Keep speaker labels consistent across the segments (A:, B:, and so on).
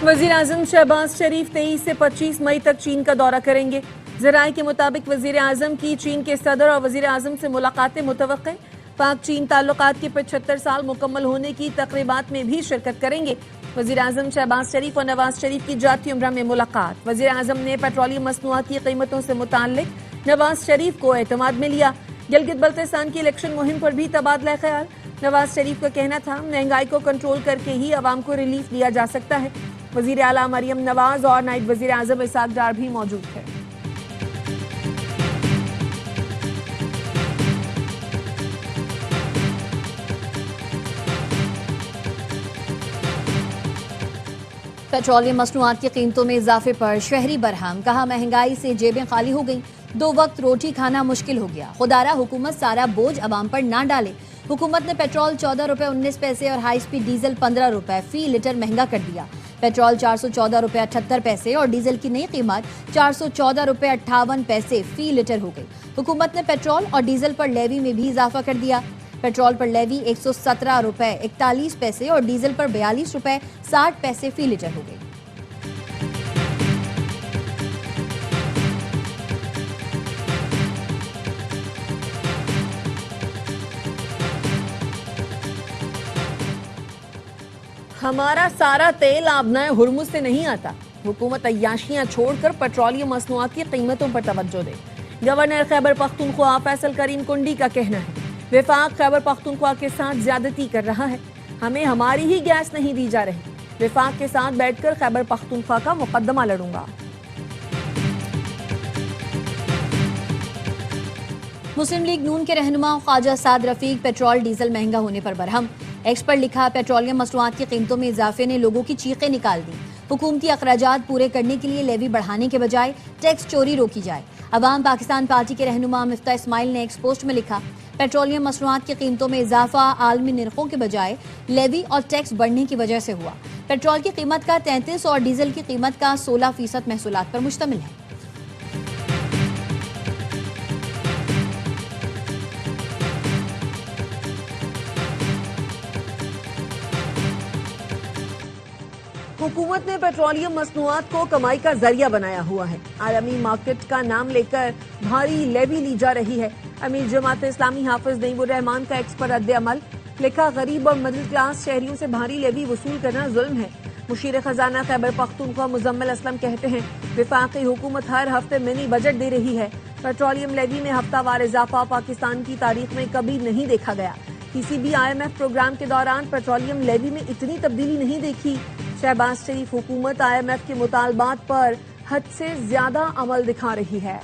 A: वज़ीर-ए-आज़म शहबाज शरीफ 23 से 25 मई तक चीन का दौरा करेंगे। ज़राए के मुताबिक वज़ीर-ए-आज़म की चीन के सदर और वज़ीर-ए-आज़म से मुलाकातें मुतवक्के। पाक चीन ताल्लुकात के 75 साल मुकम्मल होने की तकरीबात में भी शिरकत करेंगे। वज़ीर-ए-आज़म शहबाज शरीफ और नवाज शरीफ की जाती उम्रा में मुलाकात। वज़ीर-ए-आज़म ने पेट्रोलियम मसनूआत की कीमतों से मुताल्लिक नवाज शरीफ को एतमाद में लिया। गिलगित बल्तिस्तान की इलेक्शन मुहिम पर भी तबादला ख्याल। नवाज शरीफ का कहना था, महंगाई को कंट्रोल करके ही अवाम को रिलीफ दिया जा सकता है। वज़ीर आला मरियम नवाज और नायब वज़ीर आज़म इसाक डार भी मौजूद थे।
B: पेट्रोलियम मसनूआत की कीमतों में इजाफे पर शहरी बरहम। कहा, महंगाई से जेबें खाली हो गई, 2 वक्त रोटी खाना मुश्किल हो गया। खुदारा हुकूमत सारा बोझ अवाम पर ना डाले। हुकूमत ने पेट्रोल 14 रुपए 19 पैसे और हाई स्पीड डीजल 15 रुपए फी लीटर महंगा कर दिया। पेट्रोल 414 रुपए 78 पैसे और डीजल की नई कीमत 414 रुपए 58 पैसे फी लीटर हो गई। हुकूमत ने पेट्रोल और डीजल पर लेवी में भी इजाफा कर दिया। पेट्रोल पर लेवी 117 रुपए 41 पैसे और डीजल पर 42 रुपए 60 पैसे फी लीटर हो गई।
A: हमारा सारा तेल आबनाए हुर्मुज से नहीं आता। हुकूमत अय्याशियां छोड़कर पेट्रोलियम मसनूआत की कीमतों पर तवज्जो दे। गवर्नर खैबर पख्तूनख्वा फैसल करीम कुंडी का कहना है, विफाक खैबर पख्तूनख्वा के साथ ज्यादती कर रहा है। हमें हमारी ही गैस नहीं दी जा रही। विफाक के साथ बैठकर खैबर पख्तूनख्वा का मुकदमा लड़ूंगा।
B: मुस्लिम लीग नून के रहनुमा ख्वाजा साद रफीक पेट्रोल डीजल महंगा होने पर बरहम। एक्स पर लिखा, पेट्रोलियम मसनूआत की कीमतों में इजाफे ने लोगों की चीखें निकाल दी। हुकूमती अखराजात पूरे करने के लिए लेवी बढ़ाने के बजाय टैक्स चोरी रोकी जाए। अवाम पाकिस्तान पार्टी के रहनुमा मिफ्ता इस्माइल ने एक्स पोस्ट में लिखा, पेट्रोलियम मसनूआत की कीमतों में इजाफा आलमी निर्खों के बजाय लेवी और टैक्स बढ़ने की वजह से हुआ। पेट्रोल की कीमत का 33 और डीजल की कीमत का 16% महसूलात पर मुश्तमिल है।
A: हुकूमत ने पेट्रोलियम मसनूआत को कमाई का जरिया बनाया हुआ है। आलमी मार्केट का नाम लेकर भारी लेवी ली जा रही है। अमीर जमात इस्लामी हाफिज नईमुर रहमान का एक्स पर रद्द-ए-अमल। लिखा, गरीब और मिडिल क्लास शहरियों से भारी लेवी वसूल करना जुल्म है। मुशीर खजाना खैबर पख्तूनख्वा मुजम्मिल असलम कहते हैं, विफाकी हुकूमत हर हफ्ते मिनी बजट दे रही है। पेट्रोलियम लेवी में हफ्तावार इजाफा पाकिस्तान की तारीख में कभी नहीं देखा गया। किसी भी IMF प्रोग्राम के दौरान पेट्रोलियम लेवी में इतनी तब्दीली नहीं देखी। शहबाज शरीफ हुकूमत IMF के मुतालबात पर हद से ज्यादा अमल दिखा रही है।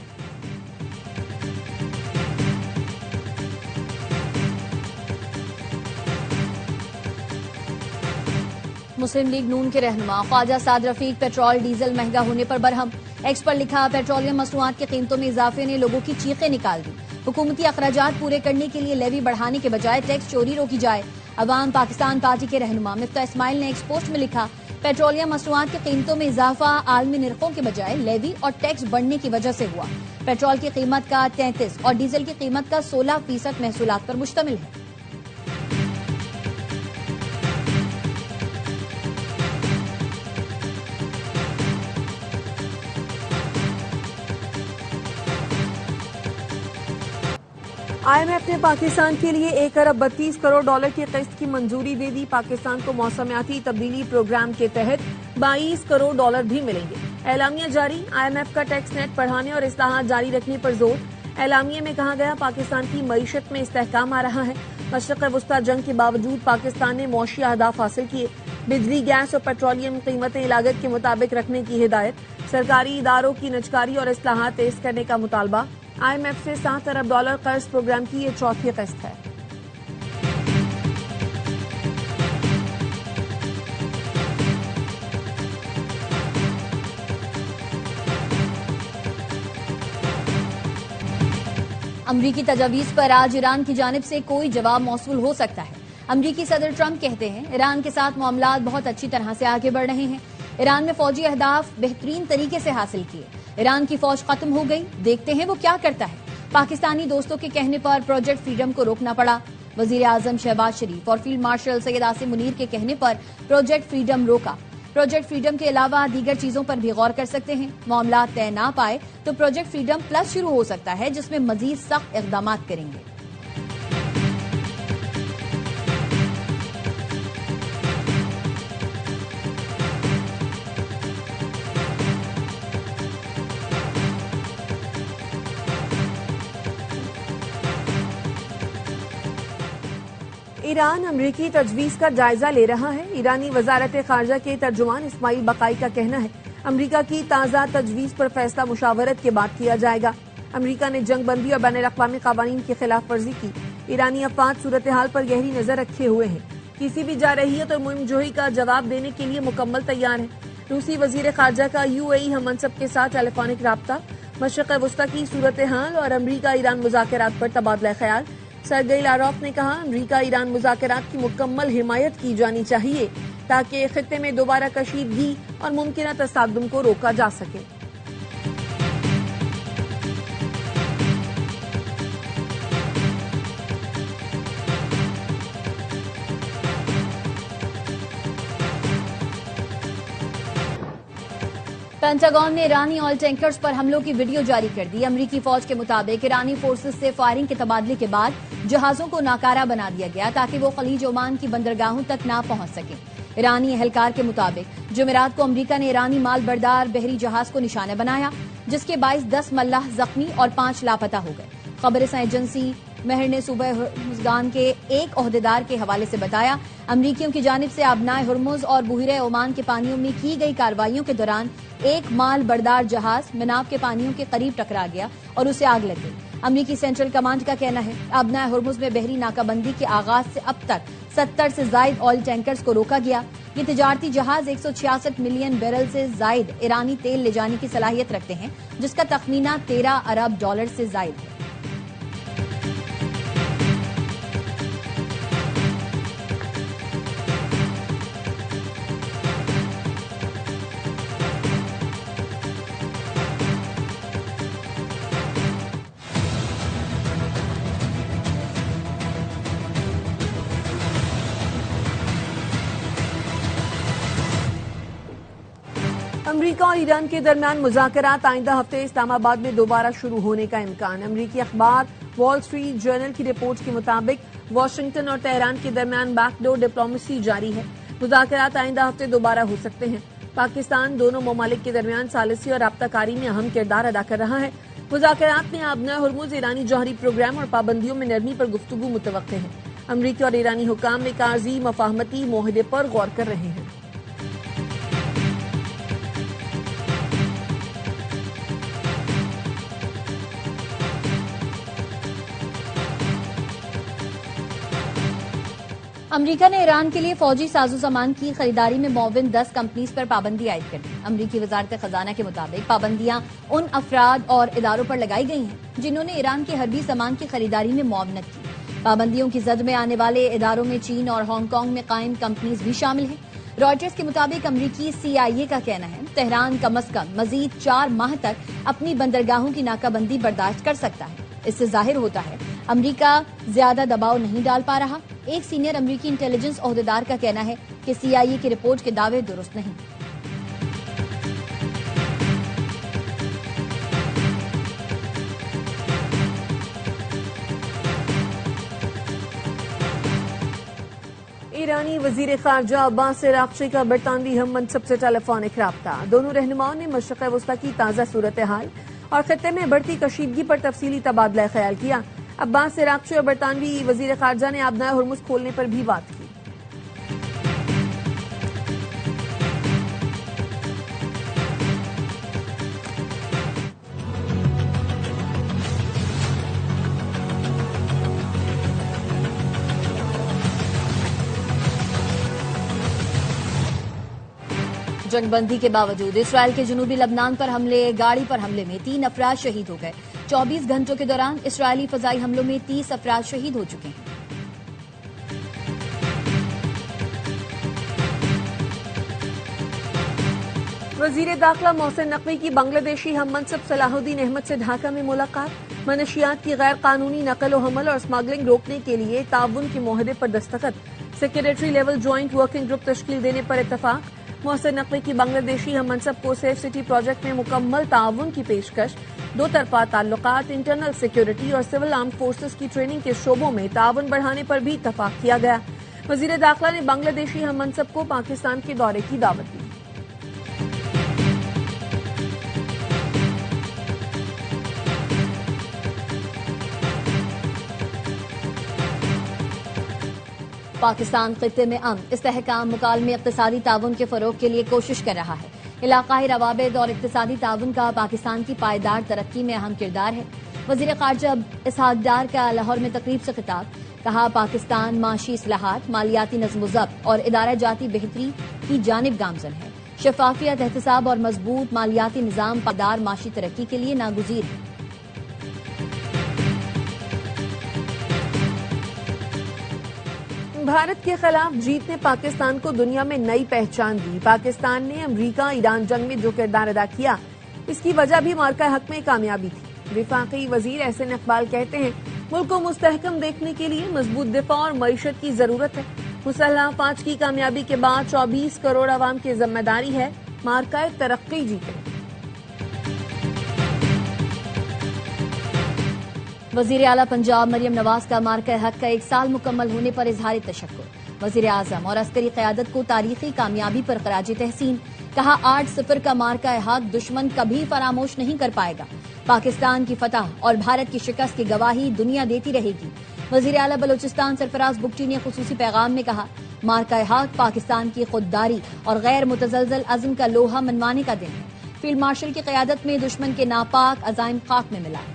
B: मुस्लिम लीग नून के रहनुमा ख्वाजा साद रफीक पेट्रोल डीजल महंगा होने पर बरहम। एक्स पर लिखा, पेट्रोलियम मसनूआत की कीमतों में इजाफे ने लोगों की चीखें निकाल दी। हुकूमती अखराजात पूरे करने के लिए लेवी बढ़ाने के बजाय टैक्स चोरी रोकी जाए। अवाम पाकिस्तान पार्टी के रहनुमा मिफ्ता इस्माइल ने एक्स पोस्ट में लिखा, पेट्रोलियम मसनूआत की कीमतों में इजाफा आलमी निर्खों के बजाय लेवी और टैक्स बढ़ने की वजह से हुआ। पेट्रोल की कीमत का 33 और डीजल की कीमत का 16% महसूलात पर मुश्तमिल है।
A: IMF ने पाकिस्तान के लिए 1 अरब 32 करोड़ डॉलर की किस्त की मंजूरी दे दी। पाकिस्तान को मौसमियाती तब्दीली प्रोग्राम के तहत 22 करोड़ डॉलर भी मिलेंगे। एलामिया जारी, IMF का टैक्स नेट बढ़ाने और इस्लाहात जारी रखने पर जोर। एलामिया में कहा गया, पाकिस्तान की मईशत में इस्तेहकाम आ रहा है। मशरक़ वस्ता जंग के बावजूद पाकिस्तान ने मौशी अहदाफ हासिल किए। बिजली, गैस और पेट्रोलियम कीमतें लागत के मुताबिक रखने की हिदायत। सरकारी इदारों की निजकारी और इस्लाहात तेज करने का मुतालबा। IMF से 7 अरब डॉलर कर्ज प्रोग्राम की ये चौथी किस्त है।
B: अमरीकी तजावीज़ पर आज ईरान की जानिब से कोई जवाब मौसूल हो सकता है। अमरीकी सदर ट्रंप कहते हैं, ईरान के साथ मामलात बहुत अच्छी तरह से आगे बढ़ रहे हैं। ईरान ने फौजी अहदाफ बेहतरीन तरीके से हासिल किए। ईरान की फौज खत्म हो गई, देखते हैं वो क्या करता है। पाकिस्तानी दोस्तों के कहने पर प्रोजेक्ट फ्रीडम को रोकना पड़ा। वजीर आजम शहबाज शरीफ और फील्ड मार्शल सैयद आसिम मुनीर के कहने पर प्रोजेक्ट फ्रीडम रोका। प्रोजेक्ट फ्रीडम के अलावा दीगर चीजों पर भी गौर कर सकते हैं। मामला तय ना पाए तो प्रोजेक्ट फ्रीडम प्लस शुरू हो सकता है, जिसमें मजीद सख्त इक़दाम करेंगे।
A: ईरान अमरीकी तजवीज़ का जायजा ले रहा है। ईरानी वजारत खारजा के तर्जुमान इस्माइल बकाई का कहना है, अमरीका की ताज़ा तजवीज़ पर फैसला मुशावरत के बाद किया जाएगा। अमरीका ने जंग बंदी और बैनुल-अक़वामी क़वानीन की खिलाफ वर्जी की। ईरानी अफवाज सूरत हाल पर गहरी नजर रखे हुए हैं। किसी भी जारहियत और मुहिमजोही का जवाब देने के लिए मुकम्मल तैयार है। रूसी वजीर खारजा का UAE हम मनसब के साथ टेलीफोनिक राब्ता, मशरिक़ वस्ता की सूरत हाल और अमरीका ईरान मुज़ाकरात पर तबादला ख्याल। सरगई लारोफ ने कहा, अमरीका ईरान मुज़ाकरात की मुकम्मल हिमायत की जानी चाहिए ताकि खित्ते में दोबारा कशीदगी और मुमकिन तसादुम को रोका जा सके।
B: पेंटागन ने ईरानी ऑयल टैंकर्स पर हमलों की वीडियो जारी कर दी। अमरीकी फौज के मुताबिक ईरानी फोर्सेस से फायरिंग के तबादले के बाद जहाजों को नाकारा बना दिया गया ताकि वो खलीज ओमान की बंदरगाहों तक ना पहुंच सकें। ईरानी एहलकार के मुताबिक जुमेरात को अमरीका ने ईरानी माल बरदार बहरी जहाज को निशाना बनाया, जिसके बाइस 10 मल्लाह जख्मी और 5 लापता हो गए। खबर-ए-रसां एजेंसी महर ने सूबह हुर्मुज़गान के एक ओहदेदार के हवाले से बताया, अमरीकियों की जानिब से आबनाए हुर्मुज़ और बुहिरे ओमान के पानियों में की गई कार्रवाइयों के दौरान एक माल बरदार जहाज मिनाब के पानियों के करीब टकरा गया और उसे आग लग गई। अमरीकी सेंट्रल कमांड का कहना है, आबनाए हुर्मुज़ में बहरी नाकाबंदी के आगाज से अब तक 70 से जायद ऑयल टैंकर्स को रोका गया। ये तिजारती जहाज 166 मिलियन बैरल से जायद ईरानी तेल ले जाने की सलाहियत रखते हैं, जिसका तखमीना $13 अरब से जायद है।
A: अमरीका और ईरान के दरमियान मुज़ाकरात आइंदा हफ्ते इस्लामाबाद में दोबारा शुरू होने का इम्कान। अमरीकी अखबार वॉल स्ट्रीट जर्नल की रिपोर्ट के मुताबिक वाशिंगटन और तेहरान के दरमियान बैकडोर डिप्लोमेसी जारी है। मुज़ाकरात आइंदा हफ्ते दोबारा हो सकते हैं। पाकिस्तान दोनों ममालिक के दरमियान सालिसी और राब्ताकारी में अहम किरदार अदा कर रहा है। मुज़ाकरात में आबनाए हुर्मुज़ ईरानी जौहरी प्रोग्राम और पाबंदियों में नरमी पर गुफ्तगू मुतवक्के है। अमरीकी और ईरानी हुकाम एक आर्जी मफाहमती मुआहदे पर गौर कर रहे हैं।
B: अमरीका ने ईरान के लिए फौजी साजो सामान की खरीदारी में मुअव्विन 10 कंपनीज पर पाबंदी आयद कर दी। अमरीकी वजारत खजाना के मुताबिक पाबंदियां उन अफराद और इदारों पर लगाई गई हैं जिन्होंने ईरान के हरबी सामान की खरीदारी में मुआवनत की। पाबंदियों की जद में आने वाले इदारों में चीन और हांगकांग में कायम कंपनीज भी शामिल हैं। रॉयटर्स के मुताबिक अमरीकी CIA का कहना है, तेहरान कम अज कम मजीद 4 माह तक अपनी बंदरगाहों की नाकाबंदी बर्दाश्त कर सकता है। इससे जाहिर होता है अमरीका ज्यादा दबाव नहीं डाल पा रहा। एक सीनियर अमरीकी इंटेलिजेंस ओहदेदार का कहना है कि CIA की रिपोर्ट के दावे दुरुस्त नहीं।
A: ईरानी वजीर खारजा अब्बास अराक्ची का बरतानवी हम मनसब से टेलीफोनिक राब्ता। दोनों रहनुमाओं ने मशरिक़ वस्ता की ताज़ा सूरत हाल और खित्ते में बढ़ती कशीदगी पर तफसीली तबादला ख्याल किया। अब्बास अराक्ची और बरतानवी वजीर खारजा ने आबनाए हुर्मुज़ खोलने पर भी बात की।
B: जंगबंदी के बावजूद इसराइल के जनूबी लबनान पर गाड़ी पर हमले में 3 अफराद शहीद हो गए। 24 घंटों के दौरान इसराइली फजाई हमलों में 30 अफराद शहीद हो चुके हैं।
A: वजीर दाखिला मोहसिन नकवी की बांग्लादेशी हम मनसब सलाहुद्दीन अहमद से ढाका में मुलाकात। मनशियात की गैर कानूनी नकल व हमल और स्मगलिंग रोकने के लिए ताउन के मुआहदे पर दस्तखत। Secretary level joint working group तश्कील देने पर इत्तफाक। محسن نقوی کی بنگلہ دیشی ہم منصب کو سیف سٹی پروجیکٹ میں مکمل تعاون کی پیشکش، دو طرفہ تعلقات، انٹرنل سیکیورٹی اور سول آرم فورسز کی ٹریننگ کے شعبوں میں تعاون بڑھانے پر بھی اتفاق کیا گیا۔ وزیر داخلہ نے بنگلہ دیشی ہم منصب کو پاکستان کے دورے کی دعوت دی۔
B: پاکستان خطے میں امن، استحکام، مکالمے، اقتصادی تعاون کے فروغ کے لیے کوشش کر رہا ہے۔ علاقائی روابط اور اقتصادی تعاون کا پاکستان کی پائیدار ترقی میں اہم کردار ہے۔ وزیر خارجہ اسحاق ڈار کا لاہور میں تقریب سے خطاب، کہا پاکستان معاشی اصلاحات، مالیاتی نظم و ضبط اور ادارہ جاتی بہتری کی جانب گامزن ہے۔ شفافیت، احتساب اور مضبوط مالیاتی نظام پائیدار معاشی ترقی کے لیے ناگزیر ہے۔
A: بھارت کے خلاف جیت نے پاکستان کو دنیا میں نئی پہچان دی۔ پاکستان نے امریکہ ایران جنگ میں جو کردار ادا کیا، اس کی وجہ بھی مارکہ حق میں کامیابی تھی۔ وفاقی وزیر احسن اقبال کہتے ہیں، ملک کو مستحکم دیکھنے کے لیے مضبوط دفاع اور معیشت کی ضرورت ہے۔ مسلح افواج کی کامیابی کے بعد 24 کروڑ عوام کی ذمہ داری ہے مارکہ ترقی جیتے۔
B: وزیر اعلیٰ پنجاب مریم نواز کا مارکہ حق کا 1 سال مکمل ہونے پر اظہار تشکر۔ وزیر اعظم اور عسکری قیادت کو تاریخی کامیابی پر خراج تحسین، کہا 8-0 کا مارکہ حق دشمن کبھی فراموش نہیں کر پائے گا۔ پاکستان کی فتح اور بھارت کی شکست کی گواہی دنیا دیتی رہے گی۔ وزیر اعلیٰ بلوچستان سرفراز بگٹی نے خصوصی پیغام میں کہا، مارکہ حق پاکستان کی خودداری اور غیر متزلزل عزم کا لوہا منوانے کا دن ہے۔ فیلڈ مارشل کی قیادت میں دشمن کے ناپاک عزائم خاک میں ملا۔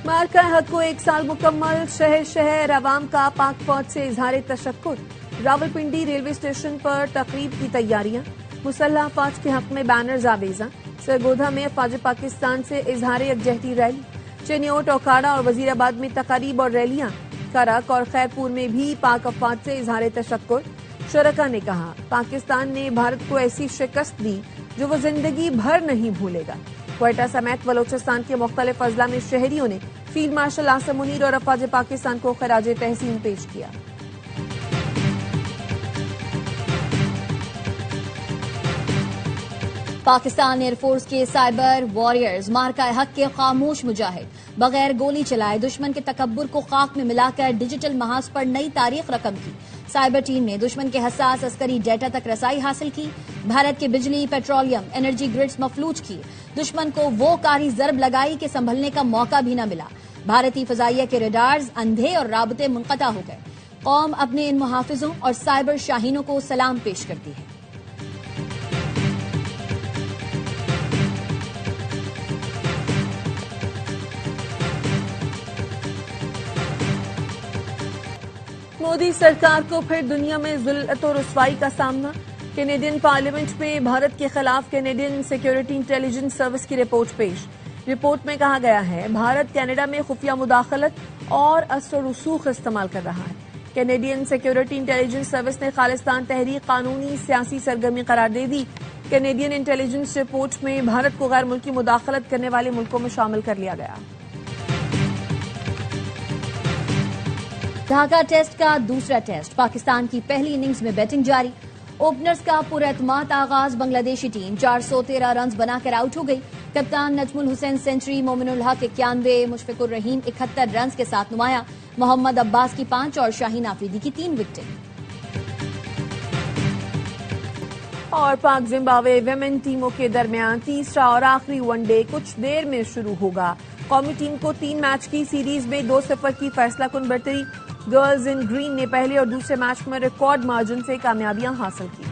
A: مارکہ حق کو 1 سال مکمل، شہر شہر عوام کا پاک فوج سے اظہار تشکر۔ راولپنڈی ریلوے اسٹیشن پر تقریب کی تیاریاں، مسلح افواج کے حق میں بینرز آویزاں۔ سرگودھا میں افواج پاکستان سے اظہار یکجہتی ریلی، چینیوٹ، اوکاڑا اور وزیر آباد میں تقاریب اور ریلیاں۔ کرک اور خیرپور میں بھی پاک افواج سے اظہار تشکر۔ شرکا نے کہا، پاکستان نے بھارت کو ایسی شکست دی جو وہ زندگی بھر نہیں بھولے گا۔ کوئٹہ سمیت بلوچستان کے مختلف اضلاع میں شہریوں نے فیلڈ مارشل آصم منیر اور افواج پاکستان کو خراج تحسین پیش کیا۔
B: پاکستان ایئر فورس کے سائبر واریئرز مارکہ حق کے خاموش مجاہد، بغیر گولی چلائے دشمن کے تکبر کو خاک میں ملا کر ڈیجیٹل محاذ پر نئی تاریخ رقم کی۔ سائبر ٹیم نے دشمن کے حساس عسکری ڈیٹا تک رسائی حاصل کی، بھارت کے بجلی، پیٹرولیم، انرجی گرڈز مفلوج کی، دشمن کو وہ کاری ضرب لگائی کہ سنبھلنے کا موقع بھی نہ ملا۔ بھارتی فضائیہ کے ریڈارز اندھے اور رابطے منقطع ہو گئے۔ قوم اپنے ان محافظوں اور سائبر شاہینوں کو سلام پیش کرتی ہے۔
A: مودی سرکار کو پھر دنیا میں ذلت و رسوائی کا سامنا۔ کینیڈین پارلیمنٹ میں بھارت کے خلاف کینیڈین سیکیورٹی انٹیلیجنس سروس کی رپورٹ پیش۔ رپورٹ میں کہا گیا ہے، بھارت کینیڈا میں خفیہ مداخلت اور اثر و رسوخ استعمال کر رہا ہے۔ کینیڈین سیکیورٹی انٹیلیجنس سروس نے خالصتان تحریک قانونی سیاسی سرگرمی قرار دے دی۔ کینیڈین انٹیلیجنس رپورٹ میں بھارت کو غیر ملکی مداخلت کرنے والے ملکوں میں شامل کر لیا گیا۔
B: ڈھاکہ ٹیسٹ کا دوسرا ٹیسٹ، پاکستان کی پہلی اننگز میں بیٹنگ جاری۔ اوپنرز کا پراعتماد آغاز، بنگلہ دیشی ٹیم 413 رنز بنا کر آؤٹ ہو گئی۔ کپتان نجم الحسین سنچری، مومن الحق 91، مشفق الرحیم 71 رنز کے ساتھ نمایاں، محمد عباس کی 5 اور شاہین آفریدی کی 3 وکٹیں۔
A: اور پاک زمبابوے ویمن ٹیموں کے درمیان تیسرا اور آخری ون ڈے کچھ دیر میں شروع ہوگا۔ قومی ٹیم کو 3 میچ کی سیریز میں 2-0 کی فیصلہ کن برتری۔ گرلز ان گرین نے پہلے اور دوسرے میچ میں ریکارڈ مارجن سے کامیابیاں حاصل کی۔